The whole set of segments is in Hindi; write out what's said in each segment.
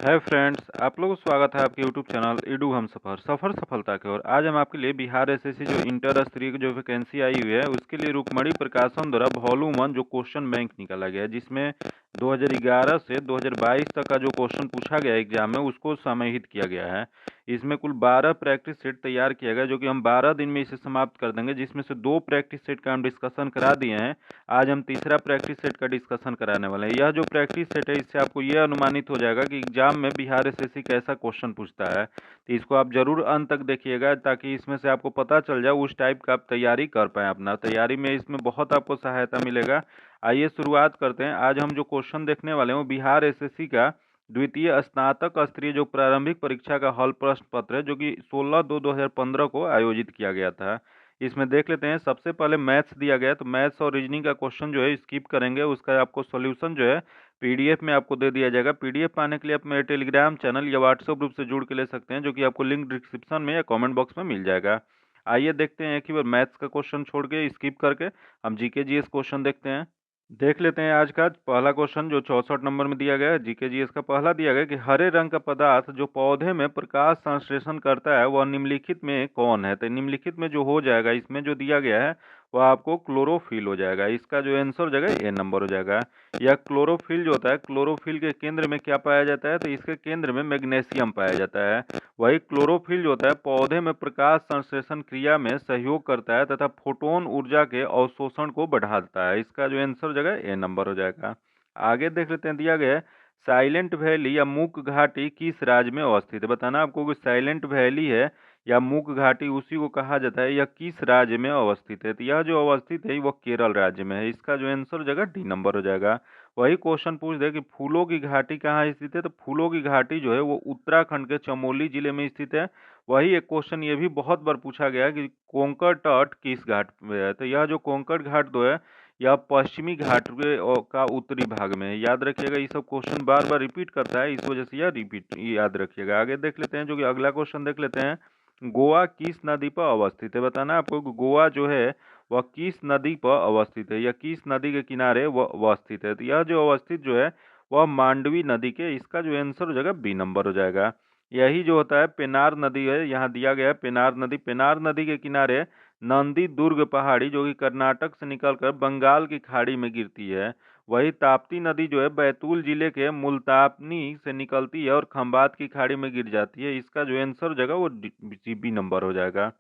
हाय फ्रेंड्स, आप लोगों को स्वागत है आपके यूट्यूब चैनल इडू हम सफ़र सफलता की ओर। आज हम आपके लिए बिहार एसएससी जो इंटर स्तरीय जो वैकेंसी आई हुई है उसके लिए रुक्मणी प्रकाशन द्वारा वॉल्यूम 1 जो क्वेश्चन बैंक निकाला गया है, जिसमें 2011 से 2022 तक का जो क्वेश्चन पूछा गया एग्जाम में उसको समाहित किया गया है। इसमें कुल 12 प्रैक्टिस सेट तैयार किया गया, जो कि हम 12 दिन में इसे समाप्त कर देंगे, जिसमें से 2 प्रैक्टिस सेट का हम डिस्कशन करा दिए हैं। आज हम तीसरा प्रैक्टिस सेट का डिस्कशन कराने वाले हैं। यह जो प्रैक्टिस सेट है इससे आपको यह अनुमानित हो जाएगा कि एग्जाम में बिहार एसएससी कैसा क्वेश्चन पूछता है। तो इसको आप जरूर अंत तक देखिएगा, ताकि इसमें से आपको पता चल जाए उस टाइप का आप तैयारी कर पाएँ। अपना तैयारी में इसमें बहुत आपको सहायता मिलेगा। आइए शुरुआत करते हैं। आज हम जो क्वेश्चन देखने वाले हैं वो बिहार एसएससी का द्वितीय स्नातक स्तरीय जो प्रारंभिक परीक्षा का हॉल प्रश्न पत्र है, जो कि 16/2/2015 को आयोजित किया गया था। इसमें देख लेते हैं। सबसे पहले मैथ्स दिया गया है, तो मैथ्स और रीजनिंग का क्वेश्चन जो है स्किप करेंगे। उसका आपको सॉल्यूशन जो है पीडीएफ में आपको दे दिया जाएगा। पीडीएफ पाने के लिए आप मेरे टेलीग्राम चैनल या व्हाट्सएप ग्रुप से जुड़ के ले सकते हैं, जो कि आपको लिंक डिस्क्रिप्शन में या कमेंट बॉक्स में मिल जाएगा। आइए देखते हैं कि मैथ्स का क्वेश्चन छोड़ के स्किप करके हम जीके जीएस क्वेश्चन देखते हैं। देख लेते हैं आज का पहला क्वेश्चन, जो 64 नंबर में दिया गया है। जीके जीएस का पहला दिया गया है कि हरे रंग का पदार्थ जो पौधे में प्रकाश संश्लेषण करता है वह निम्नलिखित में कौन है। तो निम्नलिखित में जो हो जाएगा, इसमें जो दिया गया है वह आपको क्लोरोफिल हो जाएगा। इसका जो आंसर हो जाएगा ए नंबर हो जाएगा। यह क्लोरोफिल जो होता है, क्लोरोफिल के केंद्र में क्या पाया जाता है, तो इसके केंद्र में मैग्नीशियम पाया जाता है। वही क्लोरोफिल जो होता है पौधे में प्रकाश संश्लेषण क्रिया में सहयोग करता है तथा फोटोन ऊर्जा के अवशोषण को बढ़ाता है। इसका जो आंसर हो जाएगा ए नंबर हो जाएगा। आगे देख लेते हैं। दिया गया है साइलेंट वैली या मूक घाटी किस राज्य में अवस्थित है। बताना आपको कि साइलेंट वैली है या मूक घाटी उसी को कहा जाता है, यह किस राज्य में अवस्थित है। तो यह जो अवस्थित है वह केरल राज्य में है। इसका जो आंसर हो जाएगा डी नंबर हो जाएगा। वही क्वेश्चन पूछ दे कि फूलों की घाटी कहाँ स्थित है, तो फूलों की घाटी जो है वो उत्तराखंड के चमोली जिले में स्थित है। वही एक क्वेश्चन ये भी बहुत बार पूछा गया है कि कोंकण तट किस घाट में है। तो यह जो कोंकण घाट जो है यह पश्चिमी घाट का उत्तरी भाग में है। याद रखिएगा, ये सब क्वेश्चन बार बार रिपीट करता है, इस वजह से यह रिपीट याद रखिएगा। आगे देख लेते हैं, जो कि अगला क्वेश्चन देख लेते हैं। गोवा किस नदी पर अवस्थित है। बताना आपको कि गोवा जो है वह किस नदी पर अवस्थित है या किस नदी के किनारे वह अवस्थित है। तो यह जो अवस्थित जो है वह मांडवी नदी के। इसका जो आंसर हो जाएगा बी नंबर हो जाएगा। यही जो होता है पेनार नदी है, यहाँ दिया गया है पेनार नदी। पेनार नदी के किनारे नंदी दुर्ग पहाड़ी, जो कि कर्नाटक से निकलकर बंगाल की खाड़ी में गिरती है। वही ताप्ती नदी जो है बैतूल जिले के मुल्तानी से निकलती है और खंबात की खाड़ी में गिर जाती है। इसका जो आंसर हो जाएगा वो बी नंबर हो जाएगा।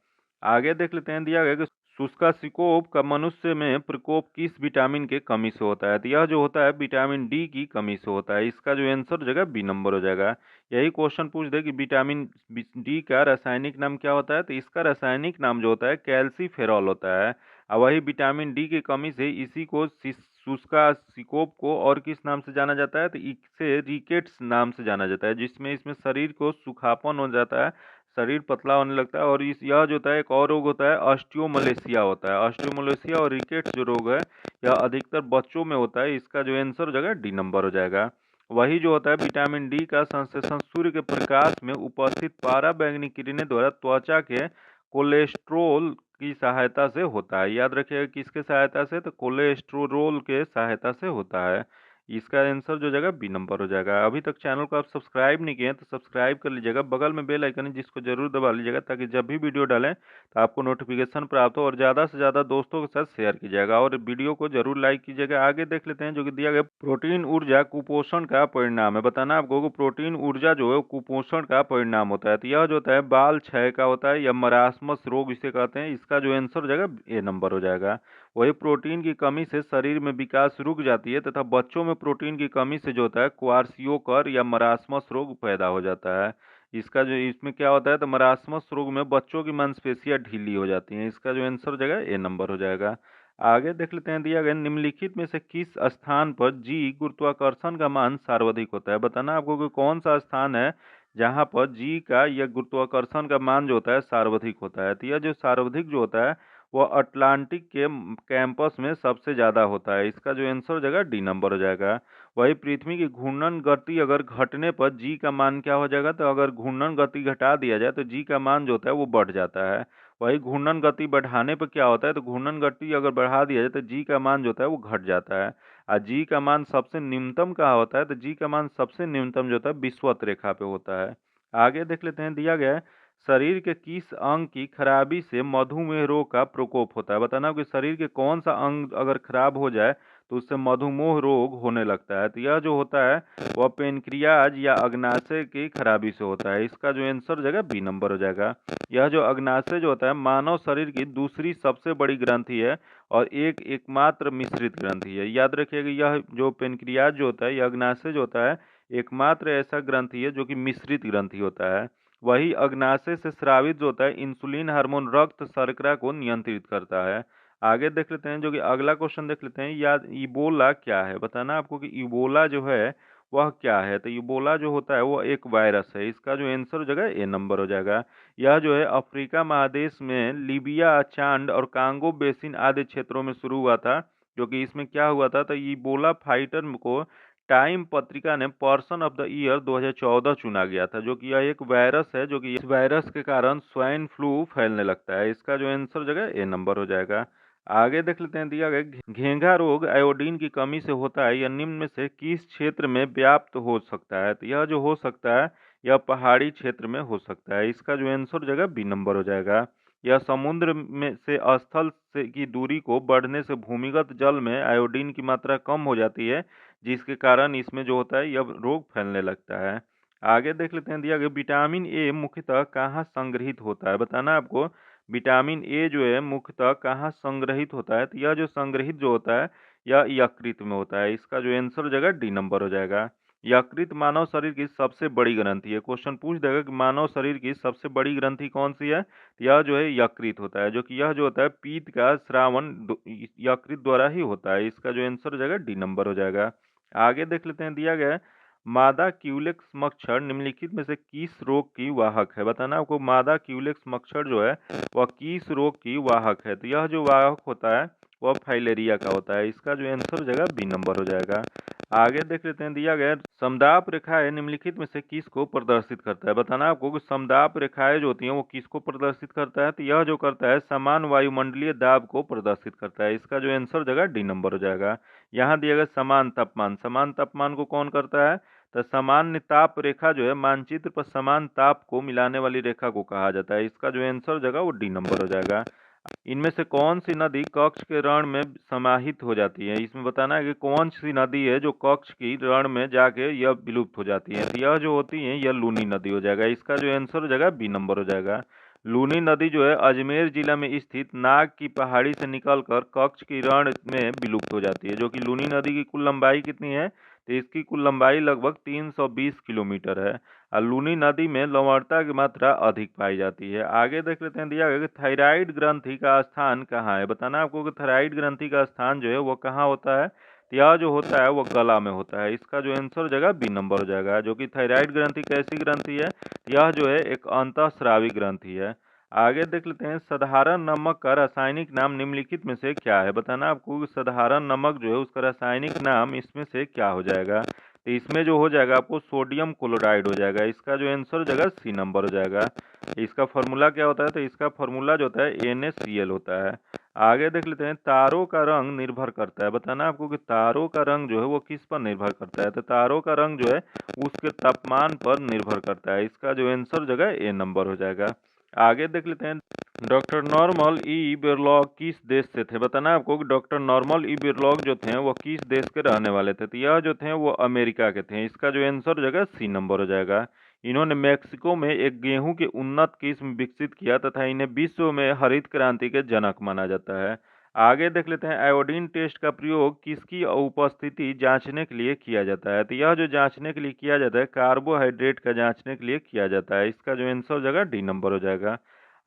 आगे देख लेते हैं। दिया गया कि शुष्कासिकोप का मनुष्य में प्रकोप किस विटामिन के कमी से होता है। तो यह जो होता है विटामिन डी की कमी से होता है। इसका जो आंसर हो जाएगा बी नंबर हो जाएगा। यही क्वेश्चन पूछ दे कि विटामिन डी का रासायनिक नाम क्या होता है। तो इसका रासायनिक नाम जो होता है कैल्सीफेरॉल होता है। और वही विटामिन डी की कमी से इसी को शुष्कासिकोप को और किस नाम से जाना जाता है, तो इसे रिकेट्स नाम से जाना जाता है, जिसमें इसमें शरीर को सुखापन हो जाता है, शरीर पतला होने लगता है। और इस यह जो होता है एक और रोग होता है ऑस्टियोमलेशिया होता है। ऑस्टियोमलेशिया और रिकेट्स जो रोग है यह अधिकतर बच्चों में होता है। इसका जो आंसर हो जाएगा डी नंबर हो जाएगा। वही जो होता है विटामिन डी का संश्लेषण सूर्य के प्रकाश में उपस्थित पराबैंगनी किरणें द्वारा त्वचा के कोलेस्ट्रोल की सहायता से होता है। याद रखिएगा किसके सहायता से, तो कोलेस्ट्रोल के सहायता से होता है। इसका आंसर जो जाएगा बी नंबर हो जाएगा। अभी तक चैनल को आप सब्सक्राइब नहीं किए हैं तो सब्सक्राइब कर लीजिएगा। बगल में बेल आइकन है जिसको जरूर दबा लीजिएगा, ताकि जब भी वीडियो डालें तो आपको नोटिफिकेशन प्राप्त हो। और ज़्यादा से ज़्यादा दोस्तों के साथ शेयर कीजिएगा और वीडियो को जरूर लाइक कीजिएगा। आगे देख लेते हैं, जो कि दिया गया प्रोटीन ऊर्जा कुपोषण का परिणाम है। बताना आपको कि प्रोटीन ऊर्जा जो है कुपोषण का परिणाम होता है। तो यह जो होता है बाल क्षय का होता है या मरासमस रोग इसे कहते हैं। इसका जो आंसर हो जाएगा ए नंबर हो जाएगा। वही प्रोटीन की कमी से शरीर में विकास रुक जाती है तथा बच्चों में प्रोटीन की कमी से जो होता है क्वार्सियोकर या मरासमस रोग पैदा हो जाता है। इसका जो इसमें क्या होता है, तो मरासमस रोग में बच्चों की मांसपेशियां ढीली हो जाती हैं। इसका जो आंसर हो जाएगा ए नंबर हो जाएगा। आगे देख लेते हैं। दिया गया निम्नलिखित में से किस स्थान पर जी गुरुत्वाकर्षण का मान सर्वाधिक होता है। बताना आपको कि कौन सा स्थान है जहाँ पर जी का या गुरुत्वाकर्षण का मान जो होता है सर्वाधिक होता है। तो यह जो सर्वाधिक जो होता है वो अटलांटिक के कैंपस में सबसे ज़्यादा होता है। इसका जो आंसर हो जाएगा डी नंबर हो जाएगा। वही पृथ्वी की घूर्णन गति अगर घटने पर जी का मान क्या हो जाएगा, तो अगर घूर्णन गति घटा दिया जाए तो जी का मान जो होता है वो बढ़ जाता है। वही घूर्णन गति बढ़ाने पर क्या होता है, तो घूर्णन गति अगर बढ़ा दिया जाए तो जी का मान जो होता है वो घट जाता है। और जी का मान सबसे न्यूनतम कहाँ होता है, तो जी का मान सबसे न्यूनतम जो होता है विषुवत रेखा पे होता है। आगे देख लेते हैं, दिया गया है शरीर के किस अंग की खराबी से मधुमेह रोग का प्रकोप होता है। बताना कि शरीर के कौन सा अंग अगर खराब हो जाए तो उससे मधुमेह रोग होने लगता है। तो यह जो होता है वह पेनक्रियाज या अग्नाशय की खराबी से होता है। इसका जो आंसर जगह बी नंबर हो जाएगा। यह जो अग्नाशय जो होता है मानव शरीर की दूसरी सबसे बड़ी ग्रंथि है और एकमात्र मिश्रित ग्रंथि है। याद रखिएगा, यह जो पेनक्रियाज जो होता है, यह अग्नाशय जो होता है एकमात्र ऐसा ग्रंथि है जो कि मिश्रित ग्रंथि होता है। वही अग्नाशय से स्रावित जो होता है इंसुलिन हार्मोन रक्त शर्करा को नियंत्रित करता है। आगे देख लेते हैं, जो कि अगला क्वेश्चन देख लेते हैं, याद इबोला क्या है। बताना आपको कि इबोला जो है वह क्या है। तो इबोला जो होता है वो एक वायरस है। इसका जो आंसर हो जाएगा ए नंबर हो जाएगा। यह जो है अफ्रीका महादेश में लीबिया, चांड और कांगो बेसिन आदि क्षेत्रों में शुरू हुआ था। जो कि इसमें क्या हुआ था, तो इबोला फाइटर को टाइम पत्रिका ने पर्सन ऑफ द ईयर 2014 चुना गया था। जो कि यह एक वायरस है, जो कि इस वायरस के कारण स्वाइन फ्लू फैलने लगता है। इसका जो आंसर जगह ए नंबर हो जाएगा। आगे देख लेते हैं, दिया गया घेंघा रोग आयोडीन की कमी से होता है, यह निम्न में से किस क्षेत्र में व्याप्त हो सकता है। तो यह जो हो सकता है यह पहाड़ी क्षेत्र में हो सकता है। इसका जो आंसर जगह बी नंबर हो जाएगा। यह समुद्र में से स्थल से की दूरी को बढ़ने से भूमिगत जल में आयोडीन की मात्रा कम हो जाती है, जिसके कारण इसमें जो होता है यह रोग फैलने लगता है। आगे देख लेते हैं, दिया गया विटामिन ए मुख्यतः कहाँ संग्रहित होता है। बताना आपको विटामिन ए जो है मुख्यतः कहाँ संग्रहित होता है। तो यह जो संग्रहित जो होता है यह यकृत में होता है। इसका जो आंसर हो जाएगा डी नंबर हो जाएगा। यकृत मानव शरीर की सबसे बड़ी ग्रंथि है। क्वेश्चन पूछ देगा कि मानव शरीर की सबसे बड़ी ग्रंथि कौन सी है, तो यह जो है यकृत होता है। जो कि यह जो होता है पीत का श्रावण यकृत द्वारा ही होता है। इसका जो आंसर हो जाएगा डी नंबर हो जाएगा। आगे देख लेते हैं, दिया गया है मादा क्यूलेक्स मच्छर निम्नलिखित में से किस रोग की वाहक है। बताना आपको मादा क्यूलेक्स मच्छर जो है वह किस रोग की वाहक है। तो यह जो वाहक होता है वह फाइलेरिया का होता है। इसका जो आंसर हो जाएगा बी नंबर हो जाएगा। आगे देख लेते हैं, दिया गया समदाप रेखाएं निम्नलिखित में से किसको प्रदर्शित करता है। बताना आपको कि समदाप रेखाएं जो होती हैं वो किसको प्रदर्शित करता है। तो यह जो करता है समान वायुमंडलीय दाब को प्रदर्शित करता है। इसका जो आंसर जगह डी नंबर हो जाएगा। यहाँ दिया गया समान तापमान, समान तापमान को कौन करता है, तो सामान्य ताप रेखा जो है मानचित्र पर समान ताप को मिलाने वाली रेखा को कहा जाता है। इसका जो आंसर जगह वो डी नंबर हो जाएगा। इनमें से कौन सी नदी कक्ष के रण में समाहित हो जाती है। इसमें बताना है कि कौन सी नदी है जो कक्ष की रण में जाके यह विलुप्त हो जाती है। तो यह जो होती है यह लूनी नदी हो जाएगा। इसका जो आंसर हो जाएगा बी नंबर हो जाएगा। लूनी नदी जो है अजमेर जिला में स्थित नाग की पहाड़ी से निकलकर कच्छ की रण में विलुप्त हो जाती है। जो कि लूनी नदी की कुल लंबाई कितनी है, तो इसकी कुल लंबाई लगभग 320 किलोमीटर है। और लूनी नदी में लवणता की मात्रा अधिक पाई जाती है। आगे देख लेते हैं, दिया गया कि थायराइड ग्रंथि का स्थान कहाँ है। बताना आपको कि थायराइड ग्रंथि का स्थान जो है वो कहाँ होता है। तो यह जो होता है वो गला में होता है। इसका जो आंसर हो जाएगा बी नंबर हो जाएगा। जो कि थायराइड ग्रंथि कैसी ग्रंथि है, यह जो है एक अंतःस्रावी ग्रंथि है। आगे देख लेते हैं, साधारण नमक का रासायनिक नाम निम्नलिखित में से क्या है। बताना आपको साधारण नमक जो है उसका रासायनिक नाम इसमें से क्या हो जाएगा। तो इसमें जो हो जाएगा आपको सोडियम क्लोराइड हो जाएगा। इसका जो आंसर हो जाएगा सी नंबर हो जाएगा। इसका फॉर्मूला क्या होता है, तो इसका फॉर्मूला जो होता है NaCl होता है। आगे देख लेते हैं, तारों का रंग निर्भर करता है। बताना आपको कि तारों का रंग जो है वो किस पर निर्भर करता है। तो तारों का रंग जो है उसके तापमान पर निर्भर करता है। इसका जो आंसर जगह ए नंबर हो जाएगा। आगे देख लेते हैं, डॉक्टर नॉर्मल ई बिरलॉग किस देश से थे। बताना आपको कि डॉक्टर नॉर्मल ई बिरलॉग जो थे वो किस देश के रहने वाले थे। तो यह जो थे वो अमेरिका के थे। इसका जो आंसर हो जाएगा सी नंबर हो जाएगा। इन्होंने मेक्सिको में एक गेहूं की उन्नत किस्म विकसित किया तथा इन्हें विश्व में हरित क्रांति के जनक माना जाता है। आगे देख लेते हैं, आयोडीन टेस्ट का प्रयोग किसकी उपस्थिति जांचने के लिए किया जाता है। तो यह जो जांचने के लिए किया जाता है कार्बोहाइड्रेट का जांचने के लिए किया जाता है। इसका जो आंसर हो जाएगा डी नंबर हो जाएगा।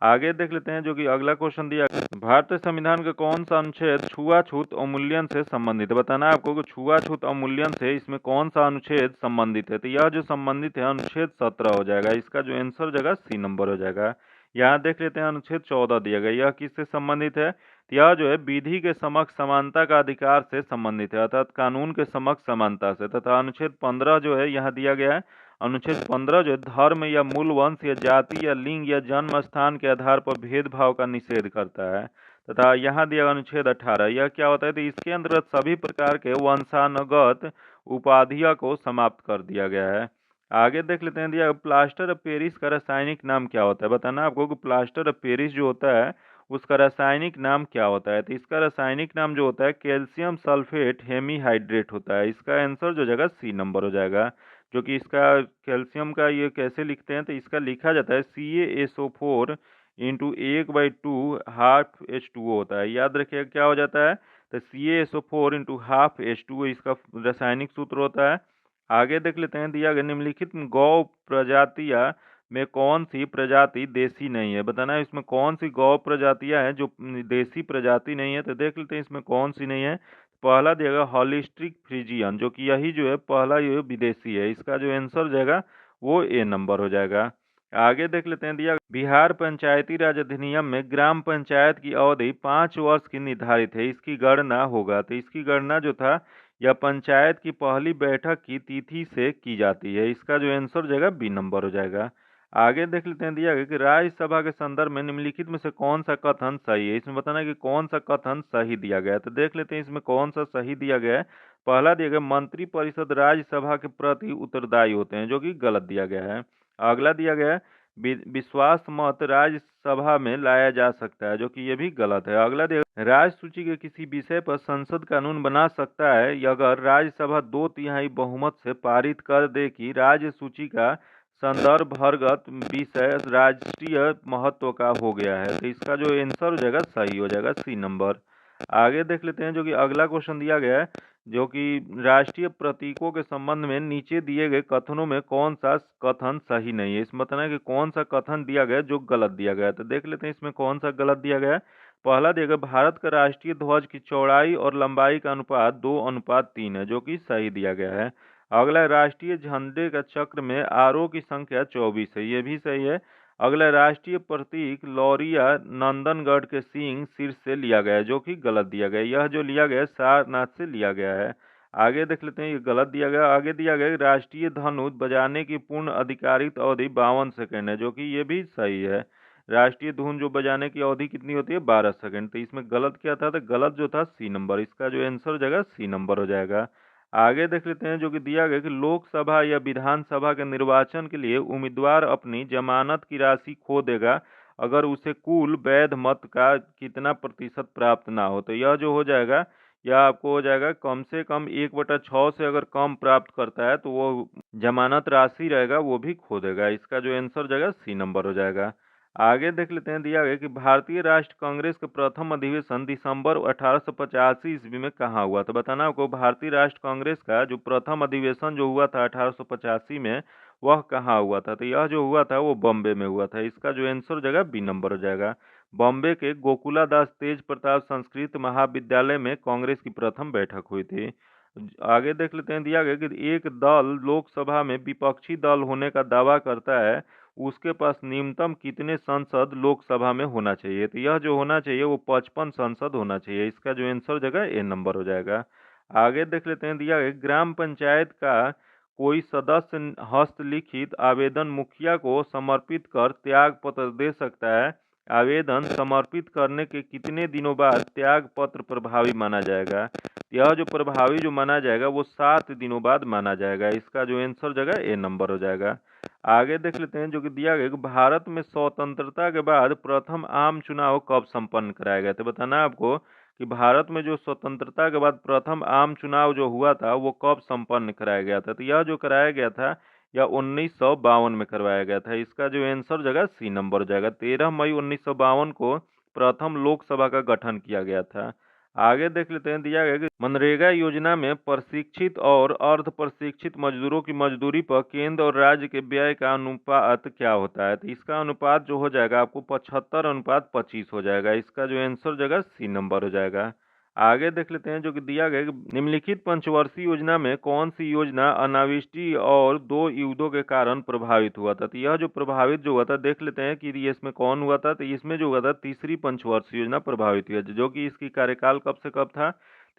आगे देख लेते हैं, जो कि अगला क्वेश्चन दिया, भारतीय संविधान का कौन सा अनुच्छेद छुआछूत अवमूल्यन से संबंधित है। बताना आपको कि छुआछूत अवमूल्यन से इसमें कौन सा अनुच्छेद संबंधित है। तो यह जो संबंधित है अनुच्छेद 17 हो जाएगा। इसका जो आंसर हो जाएगा सी नंबर हो जाएगा। यहाँ देख लेते हैं, अनुच्छेद 14 दिया गया, यह किससे संबंधित है। तो यह जो है विधि के समक्ष समानता का अधिकार से संबंधित है, अर्थात कानून के समक्ष समानता से। तथा अनुच्छेद 15 जो है यहाँ दिया गया है अनुच्छेद 15 जो है धर्म या मूल वंश या जाति या लिंग या जन्म स्थान के आधार पर भेदभाव का निषेध करता है। तथा यहाँ दिया अनुच्छेद 18 यह क्या होता है, तो इसके अंतर्गत सभी प्रकार के वंशानुगत उपाधियों को समाप्त कर दिया गया है। आगे देख लेते हैं दिया प्लास्टर ऑफ पेरिस का रासायनिक नाम क्या होता है। बताना आपको कि प्लास्टर ऑफ पेरिस जो होता है उसका रासायनिक नाम क्या होता है। तो इसका रासायनिक नाम जो होता है कैल्शियम सल्फेट हेमीहाइड्रेट होता है। इसका आंसर जो जाएगा सी नंबर हो जाएगा। जो कि इसका कैल्शियम का ये कैसे लिखते हैं, तो इसका लिखा जाता है CaSO4 इंटू 1/2 हाफ H2O होता है। याद रखिएगा क्या हो जाता है, तो CaSO4 इंटू हाफ H2O इसका रासायनिक सूत्र होता है। आगे देख लेते हैं दिया गया निम्नलिखित गौ प्रजातियां में कौन सी प्रजाति देसी नहीं है। बताना है इसमें कौन सी गौ प्रजातियां हैं जो देसी प्रजाति नहीं है। तो देख लेते हैं इसमें कौन सी नहीं है। पहला देगा हॉलिस्टिक फ्रीजियन, जो कि यही जो है पहला ये विदेशी है। इसका जो आंसर जाएगा वो ए नंबर हो जाएगा। आगे देख लेते हैं दिया बिहार पंचायती राज अधिनियम में ग्राम पंचायत की अवधि 5 वर्ष की निर्धारित है। इसकी गणना होगा, तो इसकी गणना जो था या पंचायत की पहली बैठक की तिथि से की जाती है। इसका जो आंसर जाएगा बी नंबर हो जाएगा। आगे देख लेते हैं दिया गया कि राज्यसभा के संदर्भ में निम्नलिखित में से कौन सा कथन सही है। इसमें बताना है कि कौन सा कथन सही दिया गया है। तो देख लेते हैं इसमें कौन सा सही दिया गया है। पहला दिया गया मंत्री परिषद राज्यसभा के प्रति उत्तरदायी होते हैं, जो कि गलत दिया गया है। अगला दिया गया है विश्वास मत राज्यसभा में लाया जा सकता है, जो कि ये भी गलत है। अगला दिया राज्य सूची के किसी विषय पर संसद कानून बना सकता है अगर राज्यसभा 2/3 बहुमत से पारित कर दे कि राज्य सूची का संदर्भगत विषय राष्ट्रीय महत्व का हो गया है। तो इसका जो आंसर हो जाएगा सही हो जाएगा सी नंबर। आगे देख लेते हैं जो कि अगला क्वेश्चन दिया गया है, जो कि राष्ट्रीय प्रतीकों के संबंध में नीचे दिए गए कथनों में कौन सा कथन सही नहीं है। इसमें बताना है कि कौन सा कथन दिया गया जो गलत दिया गया है। तो देख लेते हैं इसमें कौन सा गलत दिया गया है। पहला दिया गया भारत का राष्ट्रीय ध्वज की चौड़ाई और लंबाई का अनुपात 2:3 है, जो कि सही दिया गया है। अगला राष्ट्रीय झंडे का चक्र में आरोह की संख्या 24 है, ये भी सही है। अगला राष्ट्रीय प्रतीक लौरिया नंदनगढ़ के सींग शीर्ष से लिया गया है, जो कि गलत दिया गया है। यह जो लिया गया है सारनाथ से लिया गया है। आगे देख लेते हैं ये गलत दिया गया। आगे दिया गया राष्ट्रीय धनुष बजाने की पूर्ण अधिकारित अवधि 52 सेकंड है, जो कि ये भी सही है। राष्ट्रीय धुन जो बजाने की अवधि कितनी होती है 12 सेकंड। तो इसमें गलत क्या था, तो गलत जो था सी नंबर। इसका जो आंसर हो जाएगा सी नंबर हो जाएगा। आगे देख लेते हैं जो कि दिया गया कि लोकसभा या विधानसभा के निर्वाचन के लिए उम्मीदवार अपनी जमानत की राशि खो देगा अगर उसे कुल वैध मत का कितना प्रतिशत प्राप्त ना हो। तो यह जो हो जाएगा यह आपको हो जाएगा कम से कम 1/6 से अगर कम प्राप्त करता है तो वो जमानत राशि रहेगा वो भी खो देगा। इसका जो आंसर जाएगा सी नंबर हो जाएगा। आगे देख लेते हैं दिया गया कि भारतीय राष्ट्र कांग्रेस का प्रथम अधिवेशन दिसंबर 1885 ईस्वी में कहाँ हुआ। तो बताना आपको भारतीय राष्ट्र कांग्रेस का जो प्रथम अधिवेशन जो हुआ था 1885 में वह कहाँ हुआ था। तो यह जो हुआ था वो बॉम्बे में हुआ था। इसका जो आंसर हो जाएगा बी नंबर हो जाएगा। बॉम्बे के गोकुला दास तेज प्रताप संस्कृत महाविद्यालय में कांग्रेस की प्रथम बैठक हुई थी। आगे देख लेते हैं दिया गया कि एक दल लोकसभा में विपक्षी दल होने का दावा करता है, उसके पास न्यूनतम कितने सांसद लोकसभा में होना चाहिए। तो यह जो होना चाहिए वो 55 सांसद होना चाहिए। इसका जो आंसर जगह ए नंबर हो जाएगा। आगे देख लेते हैं दिया गया ग्राम पंचायत का कोई सदस्य हस्तलिखित आवेदन मुखिया को समर्पित कर त्याग पत्र दे सकता है। आवेदन समर्पित करने के कितने दिनों बाद त्याग पत्र प्रभावी माना जाएगा। यह जो प्रभावी जो माना जाएगा वो 7 दिनों बाद माना जाएगा। इसका जो आंसर जगह ए नंबर हो जाएगा। आगे देख लेते हैं जो कि दिया गया कि भारत में स्वतंत्रता के बाद प्रथम आम चुनाव कब संपन्न कराया गया। तो बताना आपको कि भारत में जो स्वतंत्रता के बाद प्रथम आम चुनाव जो हुआ था वो कब संपन्न कराया गया था। तो यह जो कराया गया था यह 1952 में करवाया गया था। इसका जो आंसर जगह सी नंबर हो जाएगा। 13 मई 1952 को प्रथम लोकसभा का गठन किया गया था। आगे देख लेते हैं दिया गया कि मनरेगा योजना में प्रशिक्षित और अर्ध प्रशिक्षित मजदूरों की मजदूरी पर केंद्र और राज्य के व्यय का अनुपात क्या होता है। तो इसका अनुपात जो हो जाएगा आपको 75:25 हो जाएगा। इसका जो आंसर जगह सी नंबर हो जाएगा। आगे देख लेते हैं जो कि दिया गया कि निम्नलिखित पंचवर्षीय योजना में कौन सी योजना अनावृष्टि और 2 युद्धों के कारण प्रभावित हुआ था। तो यह जो प्रभावित जो हुआ था देख लेते हैं कि ये इसमें कौन हुआ था। तो इसमें जो हुआ था तीसरी पंचवर्षीय योजना प्रभावित हुई है, जो कि इसकी कार्यकाल कब से कब था,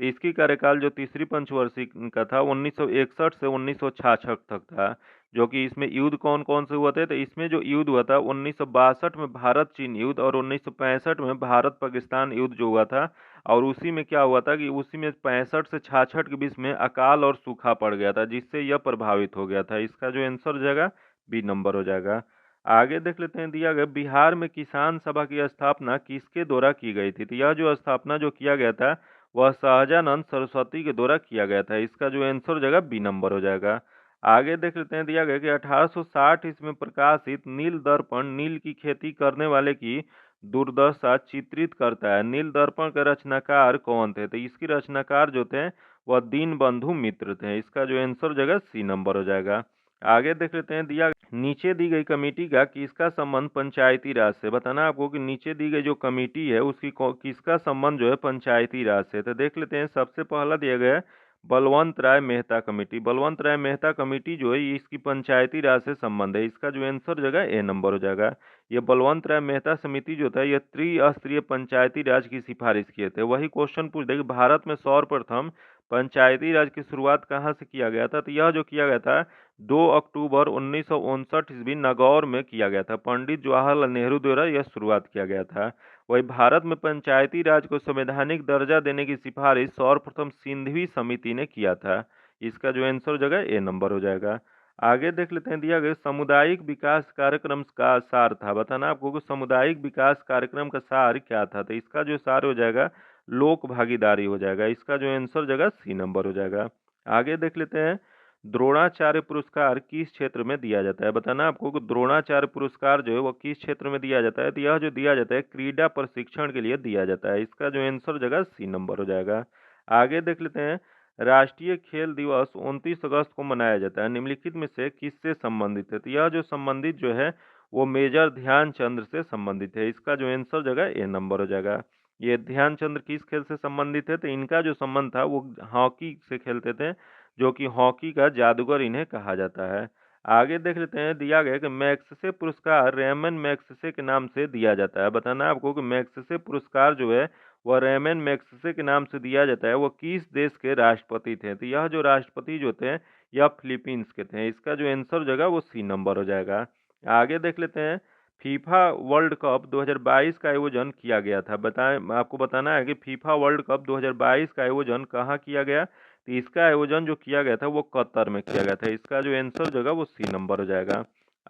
तो इसकी कार्यकाल जो तीसरी पंचवर्षीय का था 1961 से 1966 तक था। जो कि इसमें युद्ध कौन कौन से हुए थे, तो इसमें जो युद्ध हुआ था 1962 में भारत चीन युद्ध और 1965 में भारत पाकिस्तान युद्ध जो हुआ था। और उसी में क्या हुआ था कि उसी में 65 से 66 के बीच में अकाल और सूखा पड़ गया था, जिससे यह प्रभावित हो गया था। इसका जो आंसर हो जाएगा बी नंबर हो जाएगा। आगे देख लेते हैं, दिया गया बिहार में किसान सभा की स्थापना किसके द्वारा की गई थी। तो यह जो स्थापना जो किया गया था वह सहजानंद सरस्वती के द्वारा किया गया था। इसका जो आंसर हो जाएगा बी नंबर हो जाएगा। आगे देख लेते हैं, दिया गया कि 1860 ईस्वी में प्रकाशित नील दर्पण नील की खेती करने वाले की दुर्दशा चित्रित करता है। नील दर्पण के रचनाकार कौन थे, तो इसकी रचनाकार जो थे वह दीनबंधु मित्र थे। इसका जो आंसर हो जाएगा सी नंबर हो जाएगा। आगे देख लेते हैं, दिया नीचे दी गई कमेटी का किसका संबंध पंचायती राज से। बताना आपको कि नीचे दी गई जो कमेटी है उसकी किसका संबंध जो है पंचायती राज से। तो देख लेते हैं, सबसे पहला दिया गया है बलवंत राय मेहता कमेटी। बलवंत राय मेहता कमेटी जो है ये इसकी पंचायती राज से संबंध है। इसका जो आंसर हो जाएगा ए नंबर हो जाएगा। ये बलवंत राय मेहता समिति जो था ये त्रिस्तरीय पंचायती राज की सिफारिश किए थे। वही क्वेश्चन पूछ दे कि भारत में सर्वप्रथम पंचायती राज की शुरुआत कहाँ से किया गया था। तो यह जो किया गया था 2 अक्टूबर 1959 ईस्वी नागौर में किया गया था। पंडित जवाहरलाल नेहरू द्वारा यह शुरुआत किया गया था। वही भारत में पंचायती राज को संवैधानिक दर्जा देने की सिफारिश सर्वप्रथम सिंघवी समिति ने किया था। इसका जो आंसर हो जाएगा ए नंबर हो जाएगा। आगे देख लेते हैं, दिया गया सामुदायिक विकास कार्यक्रम का सार था। बताना आपको कि सामुदायिक विकास कार्यक्रम का सार क्या था। तो इसका जो सार हो जाएगा लोक भागीदारी हो जाएगा। इसका जो आंसर हो जाएगा सी नंबर हो जाएगा। आगे देख लेते हैं, द्रोणाचार्य पुरस्कार किस क्षेत्र में दिया जाता है। बताना आपको कि द्रोणाचार्य पुरस्कार जो है वो किस क्षेत्र में दिया जाता है। तो यह जो दिया जाता है क्रीडा प्रशिक्षण के लिए दिया जाता है। इसका जो आंसर हो जाएगा सी नंबर हो जाएगा। आगे देख लेते हैं, राष्ट्रीय खेल दिवस 29 अगस्त को मनाया जाता है, निम्नलिखित में से किससे संबंधित है। तो यह जो संबंधित जो है वो मेजर ध्यानचंद्र से संबंधित है। इसका जो आंसर हो जाएगा ए नंबर हो जाएगा। ये ध्यानचंद्र किस खेल से संबंधित है, तो इनका जो संबंध था वो हॉकी से खेलते थे, जो कि हॉकी का जादूगर इन्हें कहा जाता है। आगे देख लेते हैं, दिया गया कि मैग्सेसे पुरस्कार रेमन मैग्सेसे के नाम से दिया जाता है। बताना आपको कि मैग्सेसे पुरस्कार जो है वह रेमन मैग्सेसे के नाम से दिया जाता है। वो किस देश के राष्ट्रपति थे। तो यह जो राष्ट्रपति जो थे यह फिलीपींस के थे। इसका जो आंसर हो जाएगा वो सी नंबर हो जाएगा। आगे देख लेते हैं, फीफा वर्ल्ड कप 2022 का आयोजन किया गया था। बताएं, आपको बताना है कि फीफा वर्ल्ड कप 2022 का आयोजन कहाँ किया गया। तो इसका आयोजन जो किया गया था वो कतर में किया गया था। इसका जो आंसर जो होगा वो सी नंबर हो जाएगा।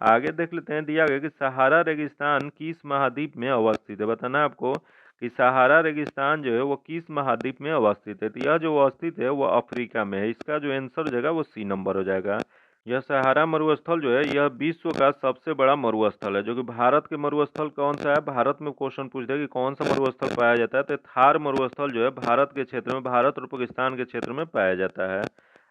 आगे देख लेते हैं, दिया गया कि सहारा रेगिस्तान किस महाद्वीप में अवस्थित है। बताना आपको कि सहारा रेगिस्तान जो है वो किस महाद्वीप में अवस्थित है। तो यह जो अवस्थित है वो अफ्रीका में है। इसका जो आंसर हो जाएगा वो सी नंबर हो जाएगा। यह सहारा मरुस्थल जो है यह विश्व का सबसे बड़ा मरुस्थल है। जो कि भारत के मरुस्थल कौन सा है, भारत में क्वेश्चन पूछ दे कि कौन सा मरुस्थल पाया जाता है, तो थार मरुस्थल जो है भारत के क्षेत्र में, भारत और पाकिस्तान के क्षेत्र में पाया जाता है।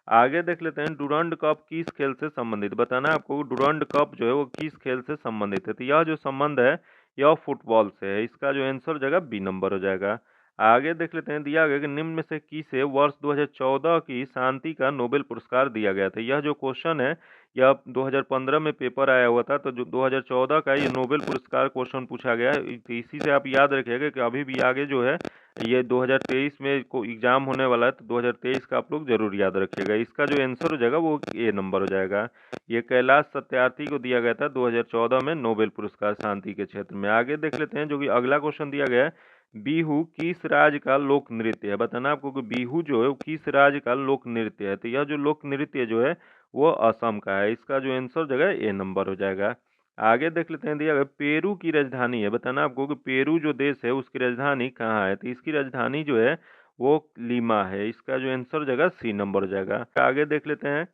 आगे देख लेते हैं, डुरंड कप किस खेल से संबंधित। बताना है आपको डुरंड कप जो है वो किस खेल से संबंधित है। तो यह जो संबंध है यह फुटबॉल से है। इसका जो आंसर हो जाएगा बी नंबर हो जाएगा। आगे देख लेते हैं, दिया गया कि निम्न में से किसे वर्ष 2014 की शांति का नोबेल पुरस्कार दिया गया था। यह जो क्वेश्चन है यह 2015 में पेपर आया हुआ था। तो जो 2014 का ये नोबेल पुरस्कार क्वेश्चन पूछा गया है, तो इसी से आप याद रखिएगा कि अभी भी आगे जो है ये 2023 में को एग्जाम होने वाला है। तो 2023 का आप लोग जरूर याद रखिएगा। इसका जो आंसर हो जाएगा वो ए नंबर हो जाएगा। ये कैलाश सत्यार्थी को दिया गया था 2014 में नोबेल पुरस्कार शांति के क्षेत्र में। आगे देख लेते हैं, जो कि अगला क्वेश्चन दिया गया है, बिहू किस राज्य का लोक नृत्य है। बताना आपको कि बिहू जो है वो किस राज्य का लोक नृत्य है। तो यह जो लोक नृत्य जो है वो असम का है। इसका जो आंसर हो जाएगा ए नंबर हो जाएगा। आगे देख लेते हैं, दिया गया पेरू की राजधानी है। बताना आपको कि पेरू जो देश है उसकी राजधानी कहाँ है। तो इसकी राजधानी जो है वो लीमा है। इसका जो आंसर हो जाएगा सी नंबर हो जाएगा। आगे देख लेते हैं,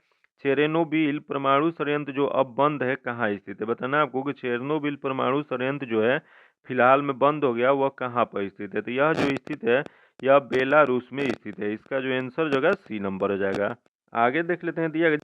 चेरेनोबिल परमाणु संयंत्र जो अब बंद है कहाँ स्थित है। बताना आपको कि चेरनोबिल परमाणु संयंत्र जो है फिलहाल में बंद हो गया, वह कहाँ पर स्थित है। तो यह जो स्थित है यह बेलारूस में स्थित है। इसका जो आंसर जो है सी नंबर हो जाएगा। आगे देख लेते हैं, दिया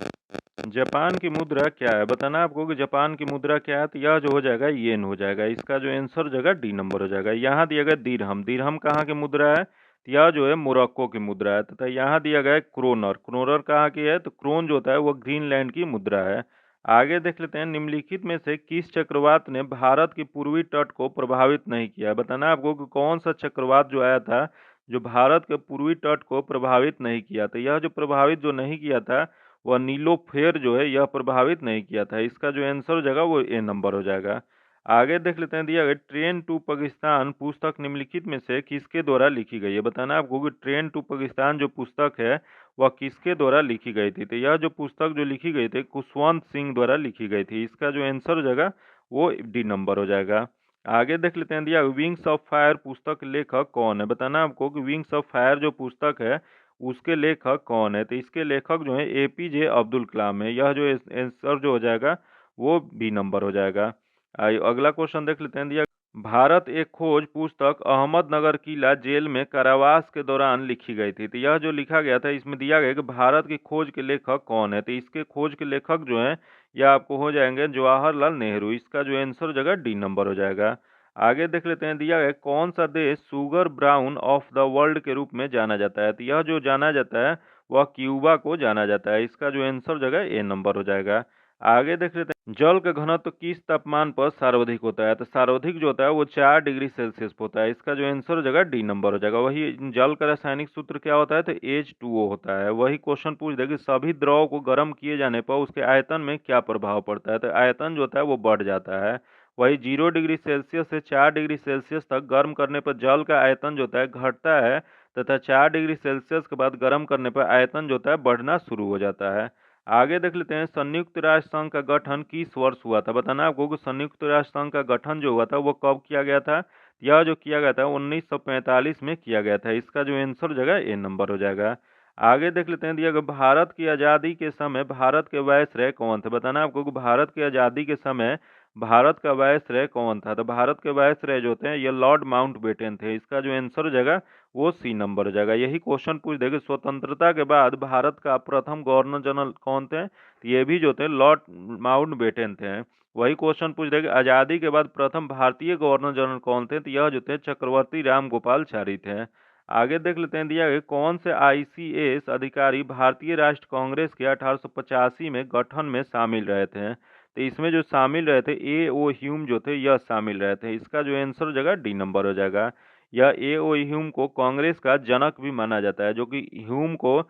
जापान की मुद्रा क्या है। बताना आपको कि जापान की मुद्रा क्या है। तो यह जो हो जाएगा येन हो जाएगा। इसका जो आंसर हो जाएगा डी नंबर हो जाएगा। यहाँ दिया गया दिरहम। दिरहम कहाँ की मुद्रा है, तो यह जो है मोरक्को की मुद्रा है। तथा यहाँ दिया गया है क्रोनर। क्रोनर कहाँ की है, तो क्रोन जो होता है वो ग्रीनलैंड की मुद्रा है। आगे देख लेते हैं, निम्नलिखित में से किस चक्रवात ने भारत की पूर्वी तट को प्रभावित नहीं किया। बताना आपको कि कौन सा चक्रवात जो आया था जो भारत के पूर्वी तट को प्रभावित नहीं किया था। यह जो प्रभावित जो नहीं किया था वह नीलोफेर जो है यह प्रभावित नहीं किया था। इसका जो आंसर हो जाएगा वो ए नंबर हो जाएगा। आगे देख लेते हैं, दिया गया ट्रेन टू पाकिस्तान पुस्तक निम्नलिखित में से किसके द्वारा लिखी गई है। बताना आपको कि ट्रेन टू पाकिस्तान जो पुस्तक है वह किसके द्वारा लिखी गई थी। तो यह जो पुस्तक जो लिखी गई थी खुशवंत सिंह द्वारा लिखी गई थी। इसका जो आंसर हो जाएगा वो डी नंबर हो जाएगा। आगे देख लेते हैं, दिया विंग्स ऑफ फायर पुस्तक लेखक कौन है। बताना आपको कि विंग्स ऑफ फायर जो पुस्तक है उसके लेखक कौन है। तो इसके लेखक जो है एपीजे अब्दुल कलाम है। यह जो आंसर जो हो जाएगा वो बी नंबर हो जाएगा। अगला क्वेश्चन देख लेते हैं, दिया भारत एक खोज पुस्तक अहमदनगर किला जेल में कारावास के दौरान लिखी गई थी। तो यह जो लिखा गया था इसमें दिया गया कि भारत की खोज के लेखक कौन है। तो इसके खोज के लेखक जो हैं यह आपको हो जाएंगे जवाहरलाल नेहरू। इसका जो आंसर जगह डी नंबर हो जाएगा। आगे देख लेते हैं, दिया गया कौन सा देश sugar brown of the world के रूप में जाना जाता है। तो यह जो जाना जाता है वह क्यूबा को जाना जाता है। इसका जो आंसर जगह ए नंबर हो जाएगा। आगे देख लेते हैं, जल का घनत्व किस तापमान पर सर्वाधिक होता है। तो सर्वाधिक जो होता है वो 4 डिग्री सेल्सियस पर होता है। इसका जो आंसर हो जाएगा डी नंबर हो जाएगा। वही जल का रासायनिक सूत्र क्या होता है, तो H2O होता है। वही क्वेश्चन पूछ दे कि सभी द्रव को गर्म किए जाने पर उसके आयतन में क्या प्रभाव पड़ता है। तो आयतन जो होता है वो बढ़ जाता है। वही 0 डिग्री सेल्सियस से 4 डिग्री सेल्सियस तक गर्म करने पर जल का आयतन जो होता है घटता है, तथा 4 डिग्री सेल्सियस के बाद गर्म करने पर आयतन जो होता है बढ़ना शुरू हो जाता है। आगे देख लेते हैं, संयुक्त राष्ट्र संघ का गठन किस वर्ष हुआ था। बताना आपको कि संयुक्त राष्ट्र संघ का गठन जो हुआ था वो कब किया गया था। यह जो किया गया था 1945 में किया गया था। इसका जो आंसर जगह ए नंबर हो जाएगा। आगे देख लेते हैं, दिया गया भारत की आज़ादी के समय भारत के वायसराय कौन थे। बताना आपको कि भारत की आज़ादी के समय भारत का वायसराय कौन था। तो भारत के वायसराय जो होते हैं ये लॉर्ड माउंटबेटन थे। इसका जो आंसर हो जाएगा वो सी नंबर हो जाएगा। यही क्वेश्चन पूछ देगा स्वतंत्रता के बाद भारत का प्रथम गवर्नर जनरल कौन थे। तो ये भी जो थे लॉर्ड माउंटबेटन थे। वही क्वेश्चन पूछ देगा आज़ादी के बाद प्रथम भारतीय गवर्नर जनरल कौन थे। तो यह जो थे चक्रवर्ती रामगोपालचारी थे। आगे देख लेते हैं, दिया गया कौन से आईसीएस अधिकारी भारतीय राष्ट्र कांग्रेस के 1885 में गठन में शामिल रहे थे। तो इसमें जो शामिल रहे थे A.O. ह्यूम जो थे यह शामिल रहे थे। इसका जो आंसर हो जाएगा डी नंबर हो जाएगा। यह A.O. ह्यूम को कांग्रेस का जनक भी माना जाता है, जो कि ह्यूम को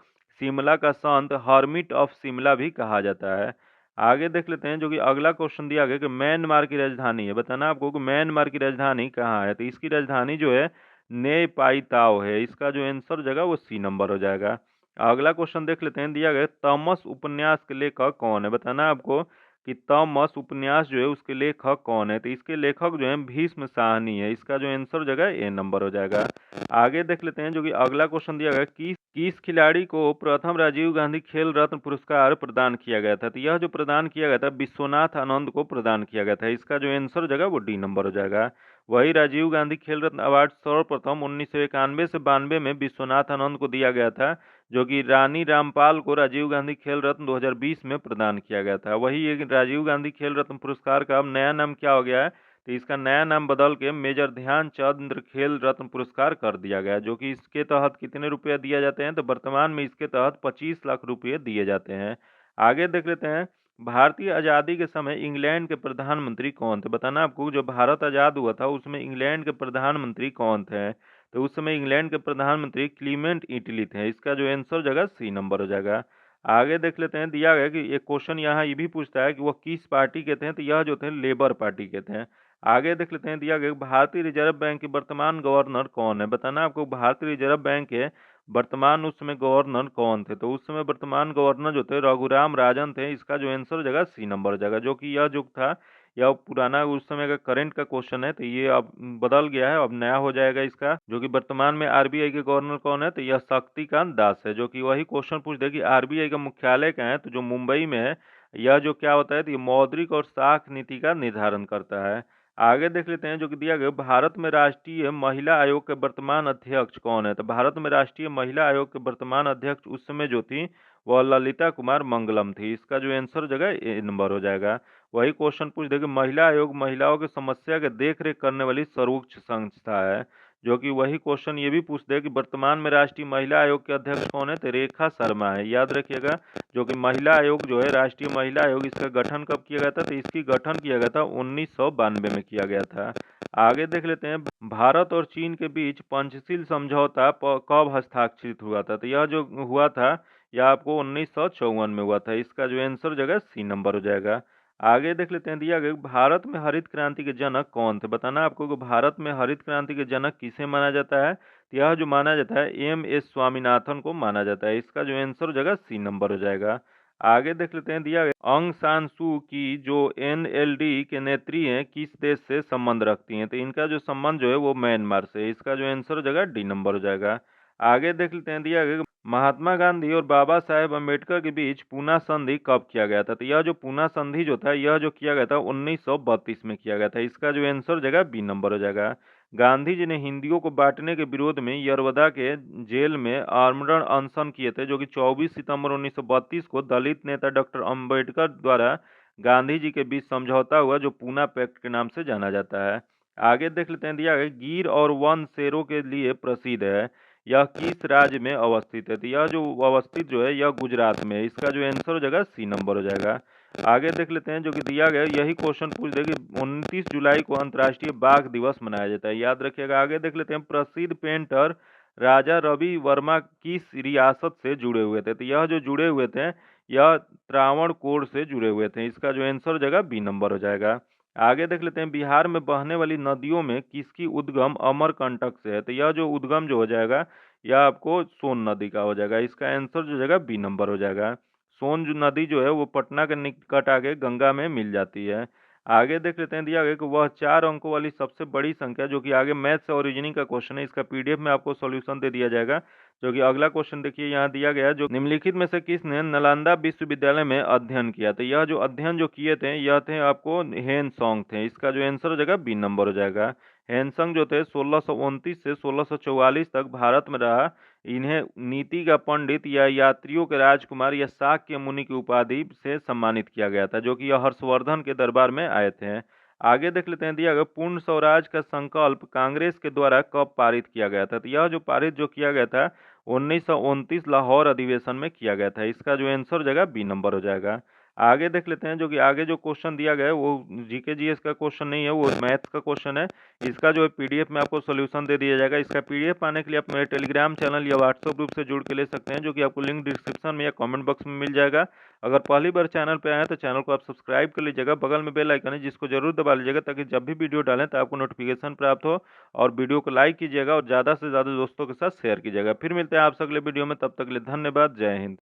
शिमला का संत हर्मिट ऑफ शिमला भी कहा जाता है। आगे देख लेते हैं, जो कि अगला क्वेश्चन दिया गया कि म्यांमार की राजधानी है। बताना आपको कि म्यांमार की राजधानी कहाँ है। तो इसकी राजधानी जो है ने पाई ताओ है। इसका जो आंसर जगह वो सी नंबर हो जाएगा। अगला क्वेश्चन देख लेते हैं, दिया गया तमस उपन्यास के लेखक कौन है। बताना आपको कि तमस उपन्यास जो है उसके लेखक कौन है। तो इसके लेखक जो है भीष्म साहनी है। इसका जो आंसर जगह ए नंबर हो जाएगा। आगे देख लेते हैं, जो कि अगला क्वेश्चन दिया गया किस खिलाड़ी को प्रथम राजीव गांधी खेल रत्न पुरस्कार प्रदान किया गया था। तो यह जो प्रदान किया गया था विश्वनाथ आनंद को प्रदान किया गया था। इसका जो आंसर जगह वो डी नंबर हो जाएगा। वही राजीव गांधी खेल रत्न अवार्ड सर्वप्रथम 1991 से 92 में विश्वनाथ आनंद को दिया गया था, जो कि रानी रामपाल को राजीव गांधी खेल रत्न 2020 में प्रदान किया गया था। वही एक राजीव गांधी खेल रत्न पुरस्कार का अब नया नाम क्या हो गया है, तो इसका नया नाम बदल के मेजर ध्यानचंद खेल रत्न पुरस्कार कर दिया गया है। जो कि इसके तहत कितने रुपये दिए जाते हैं, तो वर्तमान में इसके तहत 25 लाख रुपये दिए जाते हैं। आगे देख लेते हैं, भारतीय आज़ादी के समय इंग्लैंड के प्रधानमंत्री कौन थे। बताना आपको जो भारत आज़ाद हुआ था उसमें इंग्लैंड के प्रधानमंत्री कौन थे। तो उस समय इंग्लैंड के प्रधानमंत्री क्लीमेंट इटली थे। इसका जो आंसर जगह सी नंबर हो जाएगा। आगे देख लेते हैं, दिया गया कि एक क्वेश्चन यहाँ ये भी पूछता है कि वह किस पार्टी के थे। तो यह जो थे लेबर पार्टी के थे। आगे देख लेते हैं, दिया गया भारतीय रिजर्व बैंक के वर्तमान गवर्नर कौन है। बताना आपको भारतीय रिजर्व बैंक के वर्तमान उस समय गवर्नर कौन थे। तो उस समय वर्तमान गवर्नर जो थे रघुराम राजन थे। इसका जो आंसर जगह सी नंबर हो जाएगा। जो कि यह जो था यह पुराना उस समय का करंट का क्वेश्चन है, तो ये अब बदल गया है, अब नया हो जाएगा इसका। जो कि वर्तमान में आरबीआई के गवर्नर कौन है, तो यह शक्तिकांत दास है। जो कि वही क्वेश्चन पूछ दे कि आरबीआई का मुख्यालय कहाँ है, तो जो मुंबई में है। यह जो क्या होता है, तो ये मौद्रिक और साख नीति का निर्धारण करता है। आगे देख लेते हैं, जो कि दिया गया भारत में राष्ट्रीय महिला आयोग के वर्तमान अध्यक्ष कौन है। तो भारत में राष्ट्रीय महिला आयोग के वर्तमान अध्यक्ष उस समय जो थी वह ललिता कुमार मंगलम थी। इसका जो आंसर जगह ए नंबर हो जाएगा। वही क्वेश्चन पूछ देगा महिला आयोग महिलाओं की समस्या के देख रेख करने वाली सर्वोच्च संस्था है। जो कि वही क्वेश्चन ये भी पूछते हैं कि वर्तमान में राष्ट्रीय महिला आयोग के अध्यक्ष कौन है, तो रेखा शर्मा है, याद रखिएगा। जो कि महिला आयोग जो है, राष्ट्रीय महिला आयोग, इसका गठन कब किया गया था, तो इसकी गठन किया गया था 1992 में किया गया था। आगे देख लेते हैं, भारत और चीन के बीच पंचशील समझौता कब हस्ताक्षरित हुआ था, तो यह जो हुआ था यह आपको 1954 में हुआ था। इसका जो आंसर जगह सी नंबर हो जाएगा। आगे देख लेते हैं, दिया गया भारत में हरित क्रांति के जनक कौन थे। बताना आपको कि भारत में हरित क्रांति के जनक किसे माना जाता है, तो यह जो माना जाता है एम.एस. स्वामीनाथन को माना जाता है। इसका जो आंसर हो जाएगा सी नंबर हो जाएगा। आगे देख लेते हैं, दिया गया ऑंग सान सू की जो एनएलडी के नेत्री हैं किस देश से संबंध रखती हैं, तो इनका जो संबंध जो है वो म्यांमार से। इसका जो आंसर हो जाएगा डी नंबर हो जाएगा। आगे देख लेते हैं, दिया गया महात्मा गांधी और बाबा साहेब अम्बेडकर के बीच पूना संधि कब किया गया था, तो यह जो पूना संधि जो था यह जो किया गया था 1932 में किया गया था। इसका जो आंसर हो जाएगा बी नंबर हो जाएगा। गांधी जी ने हिंदियों को बांटने के विरोध में यरवदा के जेल में आमरण अनशन किए थे, जो कि 24 सितंबर 1932 को दलित नेता डॉक्टर अंबेडकर द्वारा गांधी जी के बीच समझौता हुआ, जो पूना पैक्ट के नाम से जाना जाता है। आगे देख लेते हैं, दिया गया गिर और वन शेरों के लिए प्रसिद्ध है, यह किस राज्य में अवस्थित है, तो यह जो अवस्थित जो है यह गुजरात में है। इसका जो आंसर हो जाएगा सी नंबर हो जाएगा। आगे देख लेते हैं, जो कि दिया गया यही क्वेश्चन पूछ दे कि 29 जुलाई को अंतर्राष्ट्रीय बाघ दिवस मनाया जाता है, याद रखिएगा। आगे देख लेते हैं, प्रसिद्ध पेंटर राजा रवि वर्मा किस रियासत से जुड़े हुए थे, तो यह जो जुड़े हुए थे यह त्रावणकोर से जुड़े हुए थे। इसका जो आंसर हो जाएगा बी नंबर हो जाएगा। आगे देख लेते हैं, बिहार में बहने वाली नदियों में किसकी उद्गम अमरकंटक से है, तो यह जो उद्गम जो हो जाएगा यह आपको सोन नदी का हो जाएगा। इसका आंसर जो जाएगा बी नंबर हो जाएगा। सोन जो नदी जो है वो पटना के निकट आके गंगा में मिल जाती है। आगे देख लेते हैं, दिया गया कि वह 4 अंकों वाली सबसे बड़ी संख्या, जो कि आगे मैथ्स और रीजनिंग का क्वेश्चन है, इसका पीडीएफ में आपको सॉल्यूशन दे दिया जाएगा। जो कि अगला क्वेश्चन देखिए यहाँ दिया गया है, जो निम्नलिखित में से किसने नालंदा विश्वविद्यालय में अध्ययन किया, तो यह जो अध्ययन जो किए थे यह थे आपको हेनसोंग थे। इसका जो आंसर हो जाएगा बी नंबर हो जाएगा। हेनसंग जो थे 1629 से 1644 तक भारत में रहा। इन्हें नीति का पंडित या यात्रियों के राजकुमार या शाक्य मुनि की उपाधि से सम्मानित किया गया था, जो कि यह हर्षवर्धन के दरबार में आए थे। आगे देख लेते हैं, दिया गया पूर्ण स्वराज का संकल्प कांग्रेस के द्वारा कब पारित किया गया था, तो यह जो पारित जो किया गया था 1929 लाहौर अधिवेशन में किया गया था। इसका जो आंसर हो जाएगा बी नंबर हो जाएगा। आगे देख लेते हैं, जो कि आगे जो क्वेश्चन दिया गया है वो जीके जीएस का क्वेश्चन नहीं है, वो मैथ्स का क्वेश्चन है। इसका जो है पीडीएफ में आपको सॉल्यूशन दे दिया जाएगा। इसका पीडीएफ पाने के लिए आप मेरे टेलीग्राम चैनल या व्हाट्सएप ग्रुप से जुड़ के ले सकते हैं, जो कि आपको लिंक डिस्क्रिप्शन में या कमेंट बॉक्स में मिल जाएगा। अगर पहली बार चैनल पे आए हैं तो चैनल को आप सब्सक्राइब कर लीजिएगा, बगल में बेल आइकन है जिसको जरूर दबा लीजिएगा, ताकि जब भी वीडियो डालें तो आपको नोटिफिकेशन प्राप्त हो। और वीडियो को लाइक कीजिएगा और ज़्यादा से ज़्यादा दोस्तों के साथ शेयर कीजिएगा। फिर मिलते हैं आपसे अगले वीडियो में, तब तक के लिए धन्यवाद। जय हिंद।